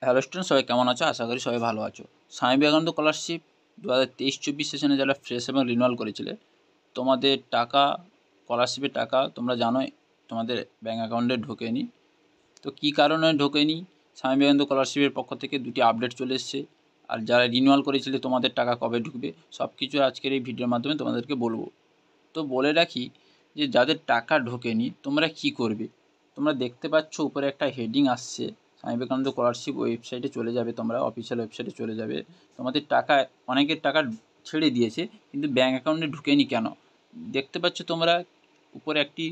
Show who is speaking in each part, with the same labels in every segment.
Speaker 1: Hello student, সবাই কেমন আছো? আশা করি সবাই ভালো আছো। স্বামী বিবেকানন্দ স্কলারশিপ 2023-24 সেশনে যারা ফ্রেশ এবং রিনিউয়াল করেছিলে, তোমাদের টাকা, স্কলারশিপের টাকা তোমরা জানোই তোমাদের ব্যাঙ্ক অ্যাকাউন্টে ঢোকেনি। তো কী কারণে ঢোকেনি? স্বামী বিবেকানন্দ স্কলারশিপের পক্ষ থেকে দুটি আপডেট চলে এসছে। আর যারা রিনিউয়াল করেছিলে তোমাদের টাকা কবে ঢুকবে, সব কিছু আজকের এই ভিডিওর মাধ্যমে তোমাদেরকে বলবো। তো বলে রাখি যে যাদের টাকা ঢোকেনি তোমরা কি করবে। তোমরা দেখতে পাচ্ছ উপরে একটা হেডিং আসছে, স্বামী বিবেকানন্দ স্কলারশিপ ওয়েবসাইটে চলে যাবে, তোমরা অফিসিয়াল ওয়েবসাইটে চলে যাবে। তোমাদের টাকা, অনেকের টাকা ছেড়ে দিয়েছে কিন্তু ব্যাঙ্ক অ্যাকাউন্টে ঢুকেনি কেন? দেখতে পাচ্ছ তোমরা উপরে একটি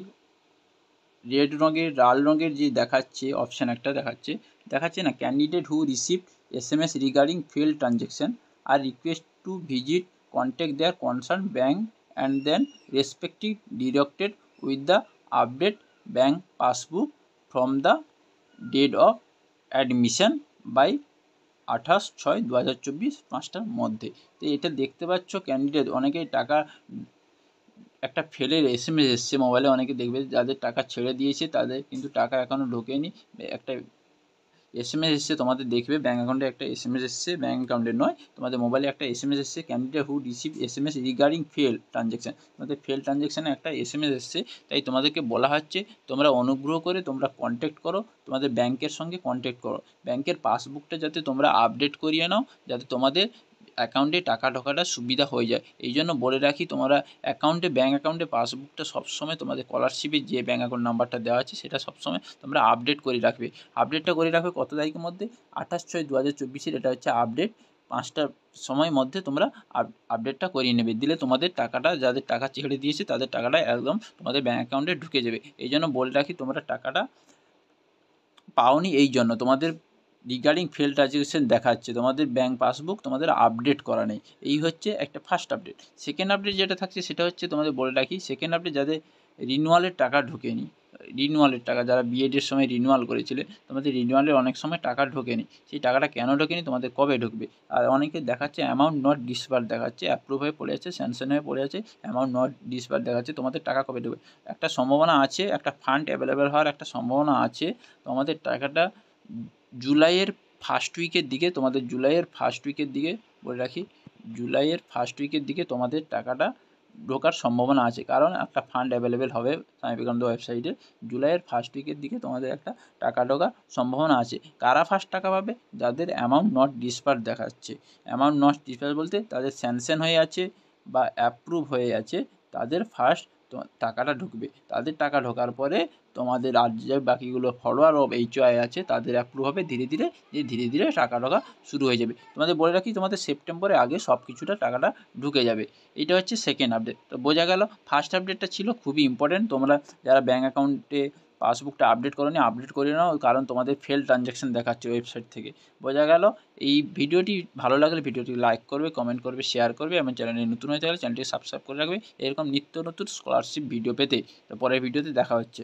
Speaker 1: রেড রঙের, লাল রঙের যে দেখাচ্ছে অপশান, একটা দেখাচ্ছে না, candidate who receive SMS regarding fail transaction আর request to visit contact their concern bank and then respective deducted with the update bank passbook from the date of admission by 28/6/2024 5টার মধ্যে। তো এটা দেখতে পাচ্ছ ক্যান্ডিডেট, অনেকেই টাকা, একটা ফেলের SMS এসছে মোবাইলে, অনেকে দেখবে যাদের টাকা ছেড়ে দিয়েছে তাদের কিন্তু টাকা এখনও ঢোকেনি। একটা SMS এসছে, তোমাদের দেখবে ব্যাঙ্ক অ্যাকাউন্টে একটা SMS এসছে, ব্যাঙ্ক অ্যাকাউন্টে নয়, তোমাদের মোবাইলে একটা SMS এসছে, candidate who receive SMS regarding fail transaction. তোমাদের ফেল ট্রানজ্যাকশানে একটা SMS এসছে, তাই তোমাদেরকে বলা হচ্ছে তোমরা অনুগ্রহ করে তোমরা কন্ট্যাক্ট করো, তোমাদের ব্যাংকের সঙ্গে কন্ট্যাক্ট করো, ব্যাংকের পাসবুকটা যাতে তোমরা আপডেট করিয়ে নাও, যাতে তোমাদের অ্যাকাউন্টে টাকা ঢোকাটা সুবিধা হয়ে যায়। এই জন্য বলে রাখি, তোমরা অ্যাকাউন্টে, ব্যাঙ্ক অ্যাকাউন্টে পাসবুকটা সবসময় তোমাদের স্কলারশিপের যে ব্যাঙ্ক অ্যাকাউন্ট নাম্বারটা দেওয়া আছে সেটা সবসময় তোমরা আপডেট করে রাখবে। আপডেটটা করে রাখবে কত তারিখের মধ্যে? 28/6/2024। এটা হচ্ছে আপডেট। 5টার সময়ের মধ্যে তোমরা আপডেটটা করিয়ে নেবে, দিলে তোমাদের টাকাটা, যাদের টাকা ছেড়ে দিয়েছে তাদের টাকাটা একদম তোমাদের ব্যাঙ্ক অ্যাকাউন্টে ঢুকে যাবে। এই জন্য বলে রাখি, তোমরা টাকাটা পাওনি, এই জন্য তোমাদের রিগার্ডিং ফেল ট্রানজ্যাকশন দেখাচ্ছে, তোমাদের ব্যাঙ্ক পাসবুক তোমাদের আপডেট করা নেই। এই হচ্ছে একটা ফার্স্ট আপডেট। সেকেন্ড আপডেট যেটা থাকছে সেটা হচ্ছে, তোমাদের বলে রাখি, সেকেন্ড আপডেট যাদের রিনিউয়ালের টাকা ঢোকেনি, রিনিউয়ালের টাকা যারা বিএডের সময় রিনিউয়াল করেছিলে, তোমাদের রিনিউয়ালের অনেক সময় টাকা ঢোকেনি। সেই টাকাটা কেন ঢোকেনি, তোমাদের কবে ঢুকবে? আর অনেকে দেখাচ্ছে অ্যামাউন্ট নট ডিসবার্স দেখাচ্ছে, অ্যাপ্রুভ হয়ে পড়ে আছে, স্যাংশন হয়ে পড়ে আছে, অ্যামাউন্ট নট ডিসবার্স দেখাচ্ছে, তোমাদের টাকা কবে ঢুকবে? একটা সম্ভাবনা আছে, একটা ফান্ড অ্যাভেলেবেল হওয়ার একটা সম্ভাবনা আছে। তোমাদের টাকাটা জুলাইয়ের ফার্স্ট উইকের দিকে, তোমাদের জুলাইয়ের ফার্স্ট উইকের দিকে, বলে রাখি, জুলাইয়ের ফার্স্ট উইকের দিকে তোমাদের টাকাটা ঢোকার সম্ভাবনা আছে, কারণ একটা ফান্ড অ্যাভেলেবেল হবে স্বামী বিবেকানন্দ ওয়েবসাইটে। জুলাইয়ের ফার্স্ট উইকের দিকে তোমাদের একটা টাকা ঢোকার সম্ভাবনা আছে। কারা ফার্স্ট টাকা পাবে? যাদের অ্যামাউন্ট নট ডিসবার্স দেখাচ্ছে। অ্যামাউন্ট নট ডিসবার্স বলতে তাদের স্যাংশন হয়ে আছে বা অ্যাপ্রুভ হয়ে আছে, তাদের ফার্স্ট টাকাটা ঢুকবে। তাদের টাকা ঢোকার পরে তোমাদের আর যে বাকিগুলো ফলোয়ার অফ HOI আছে তাদের অ্যাপ্রুভ হবে ধীরে ধীরে, ধীরে ধীরে টাকা ঢোকা শুরু হয়ে যাবে। তোমাদের বলে রাখি, তোমাদের সেপ্টেম্বরের আগে সব কিছুটা টাকাটা ঢুকে যাবে। এটা হচ্ছে সেকেন্ড আপডেট। তো বোঝা গেল, ফার্স্ট আপডেটটা ছিল খুবই ইম্পর্টেন্ট। তোমরা যারা ব্যাঙ্ক অ্যাকাউন্টে পাসবুকটা আপডেট করোনি, আপডেট করে নাও, কারণ তোমাদের ফেল ট্রানজ্যাকশন দেখাচ্ছে ওয়েবসাইট থেকে। বোঝা গেল? এই ভিডিওটি ভালো লাগলে ভিডিওটি লাইক করবে, কমেন্ট করবে, শেয়ার করবে এবং চ্যানেলে নতুন হয়ে থাকলে চ্যানেলটি সাবস্ক্রাইব করে রাখবে এরকম নিত্য নতুন স্কলারশিপ ভিডিও পেতে। তো পরের ভিডিওতে দেখা হচ্ছে।